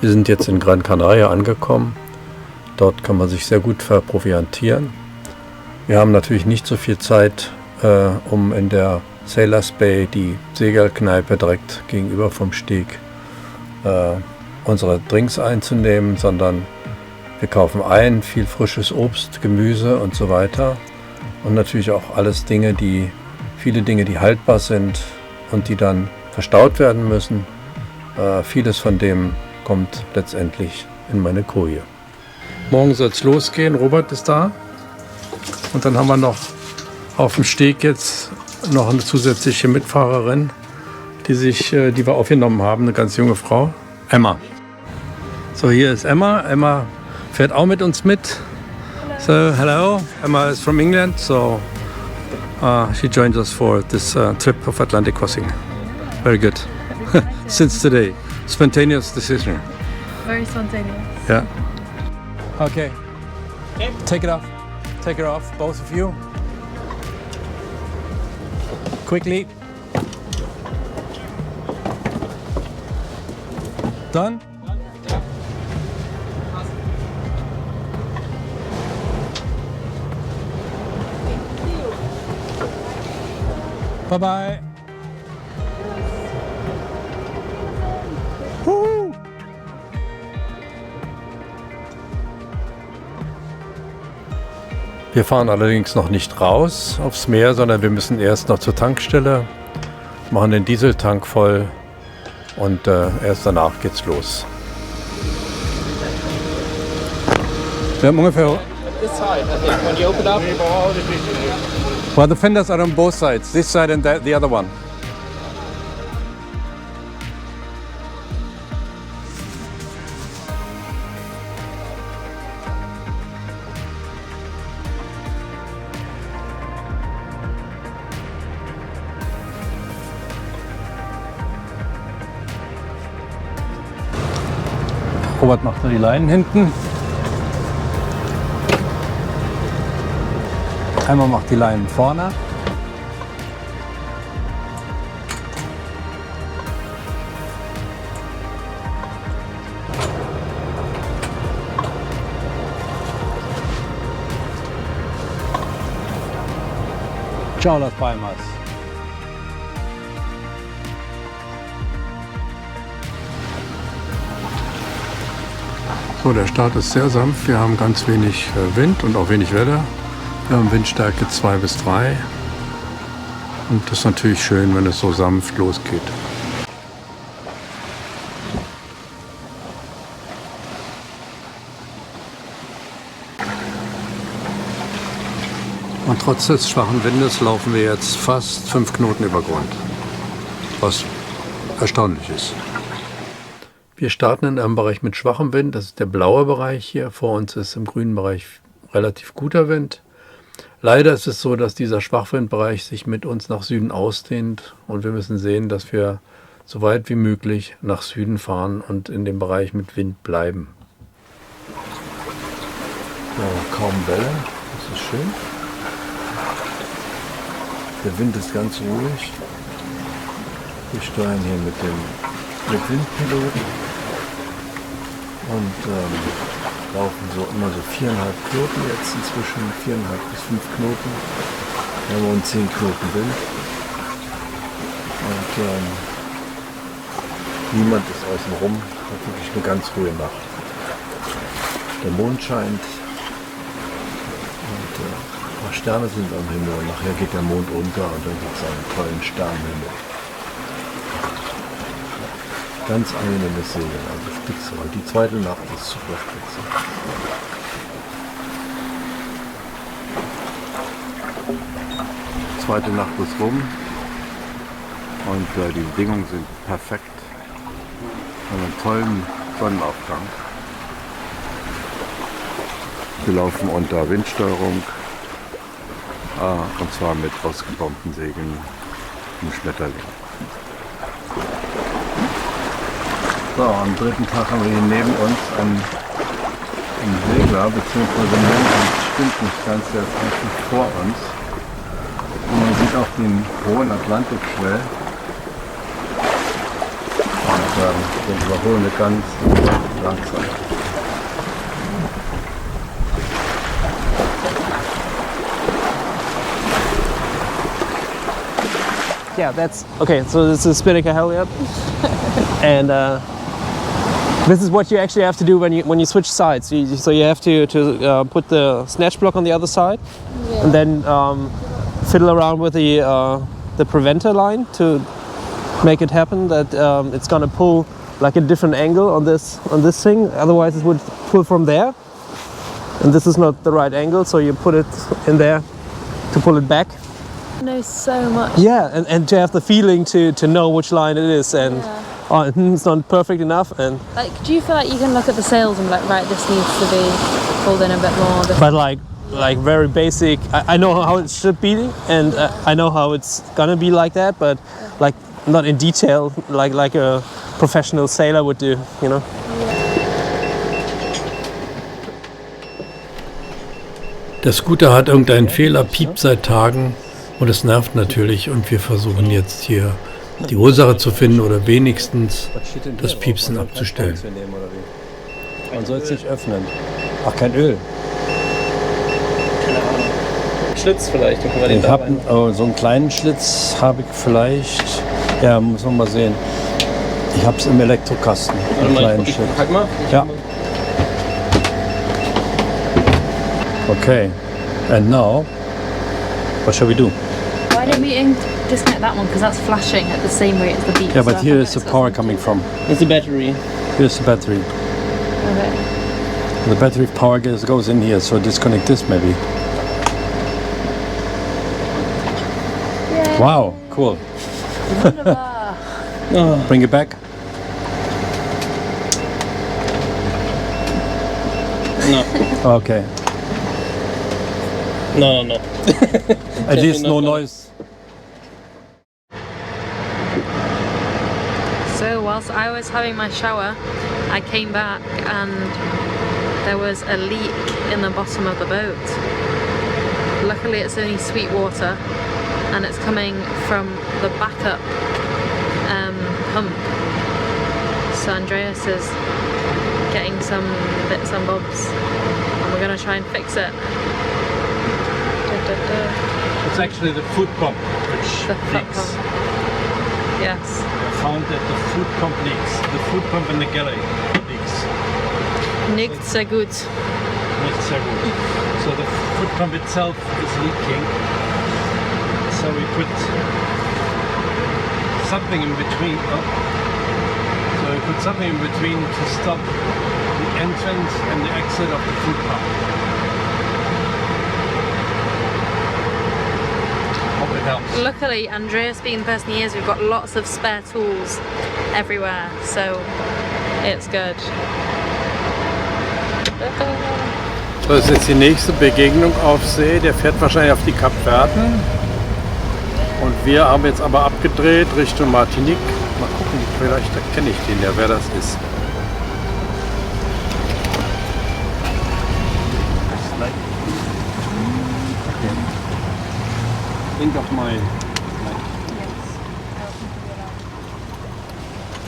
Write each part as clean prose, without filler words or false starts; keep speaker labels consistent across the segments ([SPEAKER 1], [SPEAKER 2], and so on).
[SPEAKER 1] Wir sind jetzt in Gran Canaria angekommen. Dort kann man sich sehr gut verproviantieren. Wir haben natürlich nicht so viel Zeit, um in der Sailors Bay, die Segelkneipe direkt gegenüber vom Steg, unsere Drinks einzunehmen, sondern wir kaufen ein, viel frisches Obst, Gemüse und so weiter. Und natürlich auch alles viele Dinge, die haltbar sind und die dann verstaut werden müssen. Vieles von dem kommt letztendlich in meine Koje. Morgen soll es losgehen, Robert ist da. Und dann haben wir noch auf dem Steg jetzt noch eine zusätzliche Mitfahrerin, die wir aufgenommen haben, eine ganz junge Frau, Emma. So, hier ist Emma. Emma fährt auch mit uns mit. So, hello. Emma is from England, so she joins us for this trip of Atlantic crossing. Very good. Since today, spontaneous decision.
[SPEAKER 2] Very spontaneous.
[SPEAKER 1] Yeah. Okay. Take it off. Take it off, both of you. Quickly. Done? Bye-bye. Woohoo! Wir fahren allerdings noch nicht raus aufs Meer, sondern wir müssen erst noch zur Tankstelle, machen den Dieseltank voll und erst danach geht's los. Wir haben ungefähr...
[SPEAKER 3] This side, I think, when you open up.
[SPEAKER 1] Well, the fenders are on both sides, this side and the other one. Robert macht da die Leinen hinten. Einmal macht die Leinen vorne. Ciao, Las Palmas. So, der Start ist sehr sanft. Wir haben ganz wenig Wind und auch wenig Wetter. Wir haben Windstärke 2 bis 3. Und das ist natürlich schön, wenn es so sanft losgeht. Und trotz des schwachen Windes laufen wir jetzt fast 5 Knoten über Grund, was erstaunlich ist. Wir starten in einem Bereich mit schwachem Wind, das ist der blaue Bereich hier. Vor uns ist im grünen Bereich relativ guter Wind. Leider ist es so, dass dieser Schwachwindbereich sich mit uns nach Süden ausdehnt und wir müssen sehen, dass wir so weit wie möglich nach Süden fahren und in dem Bereich mit Wind bleiben. Ja, kaum Welle, das ist schön. Der Wind ist ganz ruhig. Wir steuern hier mit Windpiloten und laufen so immer so 4,5 Knoten jetzt inzwischen, 4,5 bis 5 Knoten. Wir haben uns 10 Knoten Wind. Und niemand ist außen rum. Hat wirklich eine ganz ruhige Nacht. Der Mond scheint und ein paar Sterne sind am Himmel. Und nachher geht der Mond unter und dann gibt es einen tollen Sternenhimmel. Ganz angenehmes Segeln, also spitze. Und die zweite Nacht ist super spitze. Die zweite Nacht ist rum und die Bedingungen sind perfekt. Wir haben einen tollen Sonnenaufgang. Wir laufen unter Windsteuerung und zwar mit ausgebombten Segeln im Schmetterling. So, am dritten Tag haben wir hier neben uns einen Segler, beziehungsweise stimmt nicht ganz, der ist eigentlich vor uns. Und man sieht auch den hohen Atlantikschwell. sagen. Den überholen wir ganz langsam.
[SPEAKER 2] Yeah, that's okay. So this is Spinnaker Halliard, and this is what you actually have to do when you switch sides. So you have to put the snatch block on the other side, and then fiddle around with the preventer line to make it happen that it's gonna pull like a different angle on this thing. Otherwise, it would pull from there, and this is not the right angle. So you put it in there to pull it back.
[SPEAKER 4] Know so much.
[SPEAKER 2] Yeah, and to have the feeling to know which line it is, and it's not perfect enough. And
[SPEAKER 4] Like, do you feel like you can look at the sails and be like, right, this needs to be pulled in a bit more?
[SPEAKER 2] but like very basic. I know how it should be, and I know how it's gonna be like that, but like not in detail, like a professional sailor would do, you know.
[SPEAKER 1] Der Scooter hat irgendeinen Fehler, piept seit Tagen und es nervt natürlich und wir versuchen jetzt hier die Ursache zu finden oder wenigstens das Piepsen abzustellen.
[SPEAKER 5] Man soll es nicht öffnen. Ach, kein Öl.
[SPEAKER 2] Schlitz vielleicht, dann können wir den
[SPEAKER 5] Ich habe so einen kleinen Schlitz habe ich vielleicht. Ja, muss man mal sehen. Ich habe es im Elektrokasten. Einen kleinen Schlitz.
[SPEAKER 2] Halt mal.
[SPEAKER 5] Ja. Okay. And now, what shall we do?
[SPEAKER 4] Why don't we disconnect that one? Because that's flashing at the same rate as the beep.
[SPEAKER 5] Yeah,
[SPEAKER 4] so
[SPEAKER 5] but
[SPEAKER 4] I
[SPEAKER 5] here
[SPEAKER 4] think
[SPEAKER 5] is the
[SPEAKER 4] it's
[SPEAKER 5] power
[SPEAKER 4] something
[SPEAKER 5] coming
[SPEAKER 4] to-
[SPEAKER 5] from.
[SPEAKER 2] It's the battery.
[SPEAKER 5] Here's the battery.
[SPEAKER 4] Okay.
[SPEAKER 5] The battery power goes in here, so disconnect this maybe. Wow, cool. Bring it back.
[SPEAKER 2] No,
[SPEAKER 5] Okay.
[SPEAKER 2] no.
[SPEAKER 5] At least no noise.
[SPEAKER 4] So whilst I was having my shower, I came back and there was a leak in the bottom of the boat. Luckily it's only sweet water and it's coming from the backup pump. So Andreas is getting some bits and bobs and we're gonna try and fix it.
[SPEAKER 5] It's actually the food pump which
[SPEAKER 4] The foot pump. Yes.
[SPEAKER 5] I found that the food pump leaks. The food pump in the galley leaks.
[SPEAKER 4] Nicht so gut.
[SPEAKER 5] Not so good. So the food pump itself is leaking. So we put something in between. So we put something in between to stop the entrance and the exit of the food pump. Hope it helps.
[SPEAKER 4] Luckily, Andreas being the person he is, we've got lots of spare tools everywhere, so it's good.
[SPEAKER 1] So, das ist jetzt die nächste Begegnung auf See. Der fährt wahrscheinlich auf die Kapverden. Und wir haben jetzt aber abgedreht Richtung Martinique. Mal gucken, vielleicht erkenne ich den ja, wer das ist.
[SPEAKER 5] Think of my.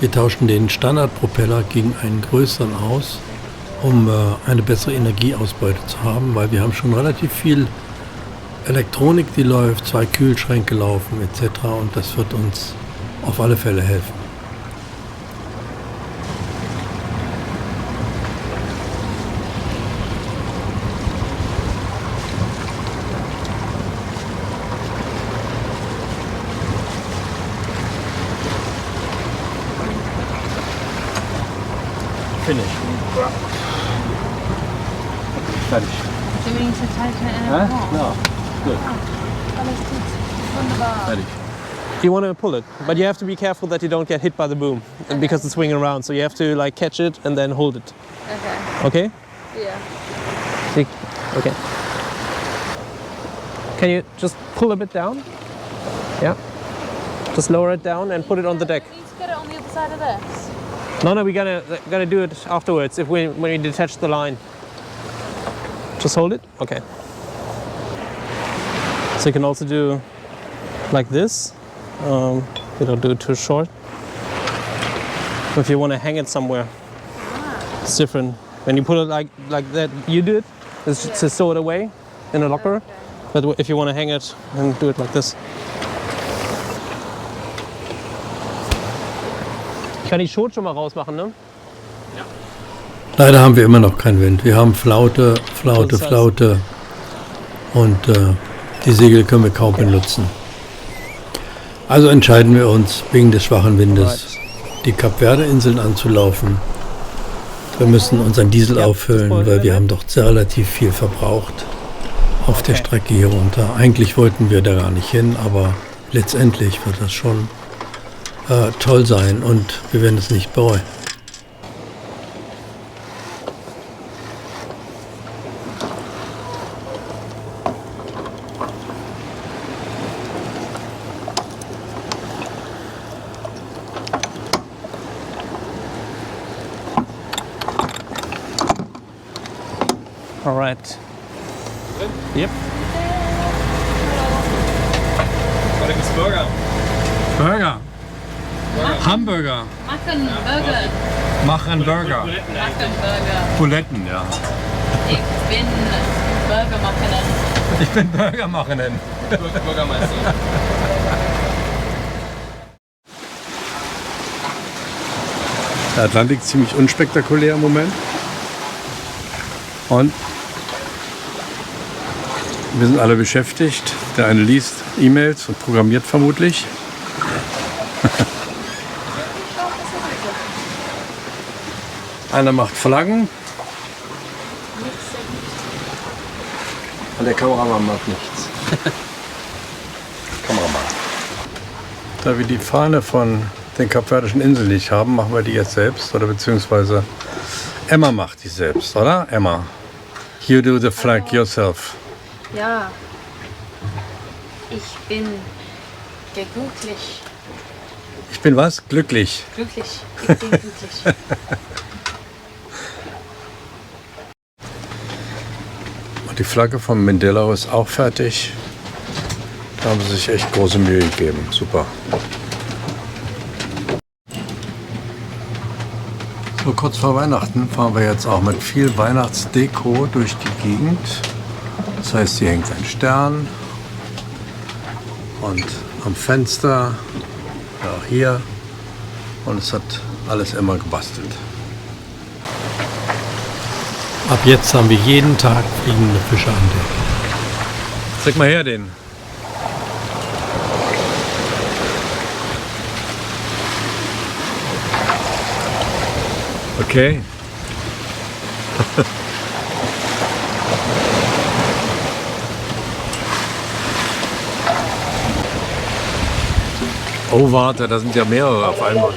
[SPEAKER 1] Wir tauschen den Standardpropeller gegen einen größeren aus, um eine bessere Energieausbeute zu haben, weil wir haben schon relativ viel Elektronik, die läuft, 2 Kühlschränke laufen etc. und das wird uns auf alle Fälle helfen.
[SPEAKER 5] Finish. Fertig.
[SPEAKER 4] Do we need to tighten it in
[SPEAKER 5] Hä? Ja, gut.
[SPEAKER 4] Alles gut. Wunderbar.
[SPEAKER 5] Fertig.
[SPEAKER 2] You want to pull it, but you have to be careful that you don't get hit by the boom, and because it's swinging around. So you have to like catch it and then hold it.
[SPEAKER 4] Okay.
[SPEAKER 2] Okay?
[SPEAKER 4] Yeah.
[SPEAKER 2] See? Okay. Can you just pull a bit down? Yeah. Just lower it down and put it on the deck.
[SPEAKER 4] We need to get it on the other side of this.
[SPEAKER 2] No, we're gonna do it afterwards when we detach the line. Just hold it. Okay. So you can also do like this. We don't do it too short. If you want to hang it somewhere, it's different. When you put it like that, you do it. It's to stow it away in a locker. But if you want to hang it, then do it like this. Ich kann die Schot schon mal rausmachen, ne?
[SPEAKER 1] Leider haben wir immer noch keinen Wind. Wir haben Flaute, Flaute, Flaute. Und die Segel können wir kaum benutzen. Also entscheiden wir uns wegen des schwachen Windes, die Kap-Verde-Inseln anzulaufen. Wir müssen unseren Diesel auffüllen, weil wir haben doch relativ viel verbraucht auf der Strecke hier runter. Eigentlich wollten wir da gar nicht hin, aber letztendlich wird das schon toll sein und wir werden es nicht bereuen.
[SPEAKER 2] All right. Yep.
[SPEAKER 3] What is burger?
[SPEAKER 1] Burger. Hamburger.
[SPEAKER 4] Machen Burger.
[SPEAKER 1] Machen Burger.
[SPEAKER 4] Machen Burger.
[SPEAKER 1] Buletten, ja.
[SPEAKER 4] Ich bin Burgermacherin.
[SPEAKER 1] Ich bin Burgermacherin.
[SPEAKER 3] Bürgermeister.
[SPEAKER 1] Der Atlantik ist ziemlich unspektakulär im Moment. Und wir sind alle beschäftigt. Der eine liest E-Mails und programmiert vermutlich. Einer macht Flaggen. Und der Kameramann macht nichts. Kameramann. Da wir die Fahne von den Kapverdischen Inseln nicht haben, machen wir die jetzt selbst. Oder beziehungsweise Emma macht die selbst, oder? Emma. You do the flag yourself.
[SPEAKER 4] Ja. Ich bin glücklich.
[SPEAKER 1] Ich bin was? Glücklich.
[SPEAKER 4] Glücklich. Ich bin glücklich.
[SPEAKER 1] Und die Flagge von Mindelo ist auch fertig. Da haben sie sich echt große Mühe gegeben. Super. So kurz vor Weihnachten fahren wir jetzt auch mit viel Weihnachtsdeko durch die Gegend. Das heißt, hier hängt ein Stern und am Fenster, ja auch hier. Und es hat alles immer gebastelt. Ab jetzt haben wir jeden Tag fliegende Fische an Deck. Zeig mal her den. Okay. Oh, warte, da sind ja mehrere auf einmal.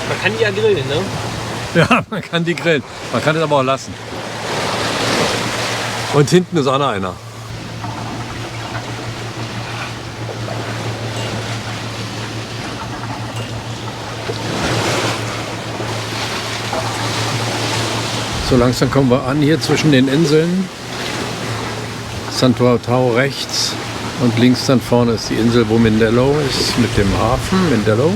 [SPEAKER 2] Man kann die ja grillen, ne?
[SPEAKER 1] Ja, man kann die grillen. Man kann es aber auch lassen. Und hinten ist auch noch einer. So langsam kommen wir an hier zwischen den Inseln. Santo Antão rechts und links dann vorne ist die Insel, wo Mindelo ist, mit dem Hafen Mindelo.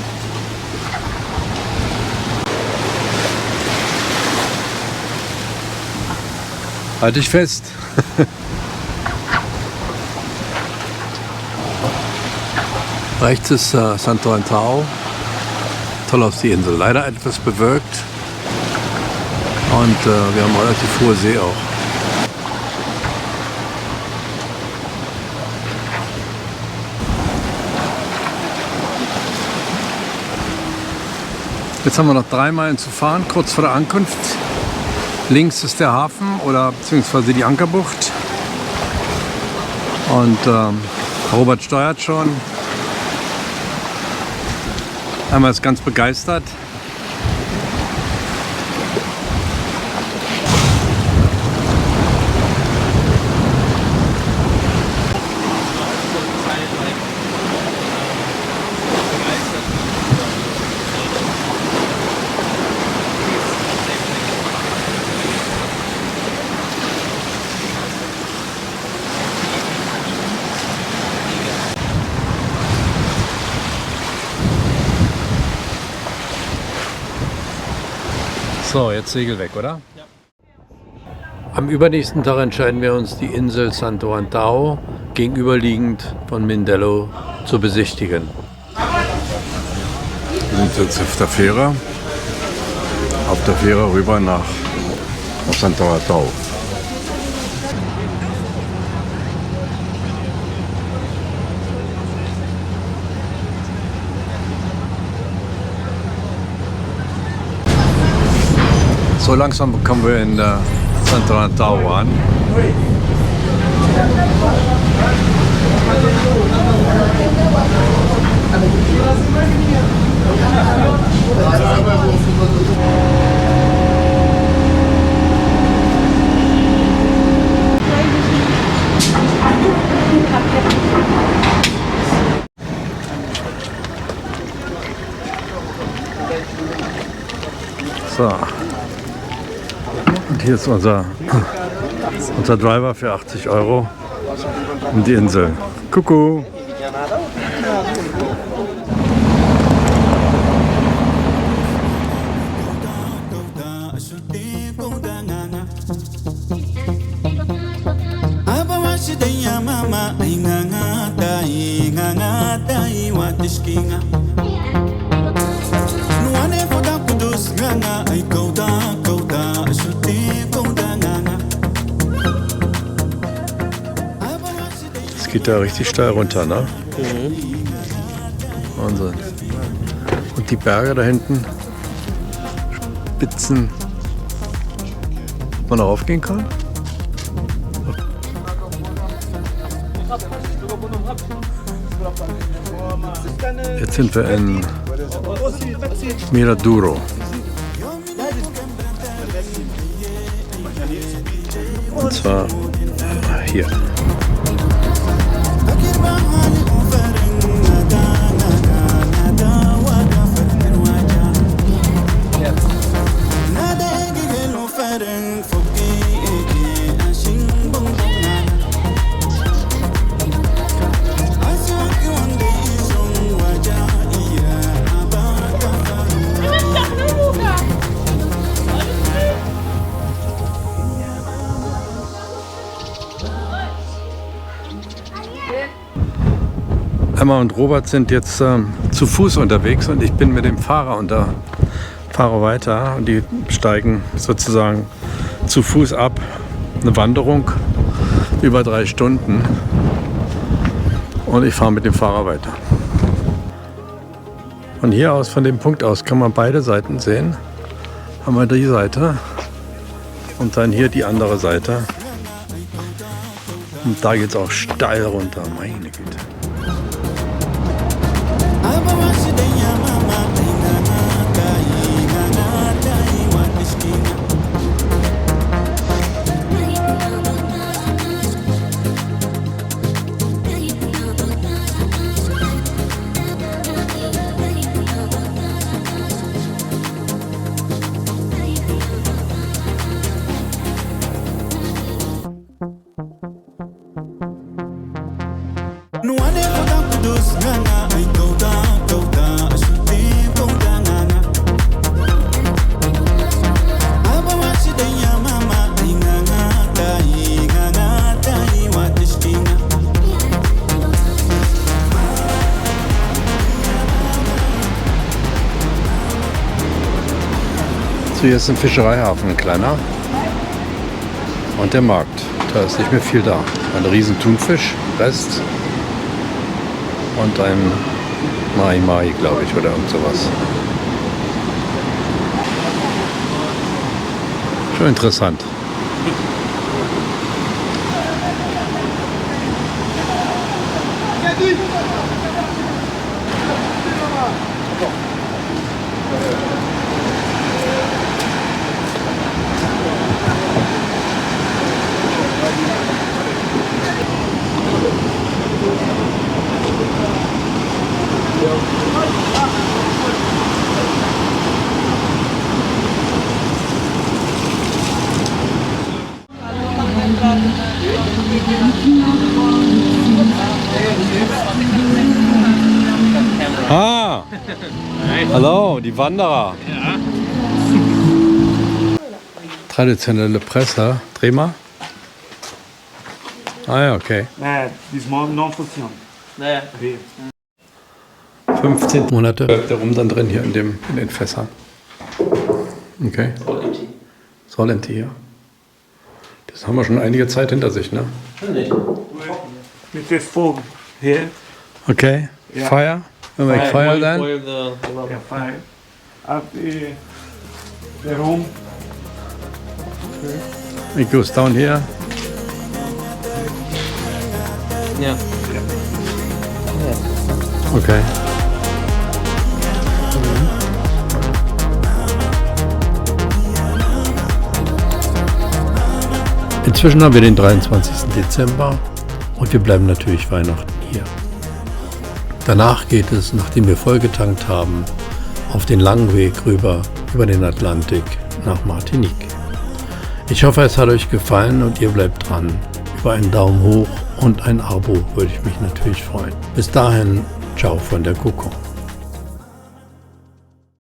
[SPEAKER 1] Halt dich fest. Rechts ist Santo Antão. Toll aus die Insel. Leider etwas bewölkt. Und wir haben relativ hohe See auch. Jetzt haben wir noch 3 Meilen zu fahren, kurz vor der Ankunft. Links ist der Hafen oder beziehungsweise die Ankerbucht. Und Robert steuert schon. Einmal ist ganz begeistert. So, jetzt Segel weg, oder? Ja. Am übernächsten Tag entscheiden wir uns, die Insel Santo Antão gegenüberliegend von Mindelo zu besichtigen.
[SPEAKER 6] Wir sind jetzt auf der Fähre rüber nach Santo Antão.
[SPEAKER 1] So langsam kommen wir in Santo Antão an. So. Und hier ist unser Driver für 80 € um die Insel. Kuckuck! Es geht da richtig steil runter, ne? Wahnsinn. Und die Berge da hinten, Spitzen, wo man raufgehen kann. Jetzt sind wir in Miraduro. Und zwar hier. Emma und Robert sind jetzt zu Fuß unterwegs und ich bin mit dem Fahrer fahre weiter und die steigen sozusagen zu Fuß ab. Eine Wanderung über 3 Stunden und ich fahre mit dem Fahrer weiter. Von hier aus, von dem Punkt aus, kann man beide Seiten sehen. Haben wir die Seite und dann hier die andere Seite. Und da geht es auch steil runter, meine Güte. Hier ist ein Fischereihafen, ein kleiner. Und der Markt. Da ist nicht mehr viel da. Ein riesen Thunfisch, Rest. Und ein Mai, glaube ich, oder irgend sowas. Schon interessant. Ah, hallo, die Wanderer.
[SPEAKER 3] Ja.
[SPEAKER 1] Traditionelle Presse. Dreh mal. Ah ja, okay.
[SPEAKER 7] this non fonctionne.
[SPEAKER 1] 15 Monate bleibt der Rum dann drin hier in den Fässern. Okay. Ist all empty, ja. Das haben wir schon einige Zeit hinter sich, ne?
[SPEAKER 7] With the fog here.
[SPEAKER 1] Okay.
[SPEAKER 7] Yeah.
[SPEAKER 1] Fire. We make fire then.
[SPEAKER 7] Yeah, fine. At the room.
[SPEAKER 1] It goes down here.
[SPEAKER 2] Yeah.
[SPEAKER 1] Okay. Inzwischen haben wir den 23. Dezember und wir bleiben natürlich Weihnachten hier. Danach geht es, nachdem wir vollgetankt haben, auf den langen Weg rüber über den Atlantik nach Martinique. Ich hoffe, es hat euch gefallen und ihr bleibt dran. Über einen Daumen hoch und ein Abo würde ich mich natürlich freuen. Bis dahin, ciao von der Coco.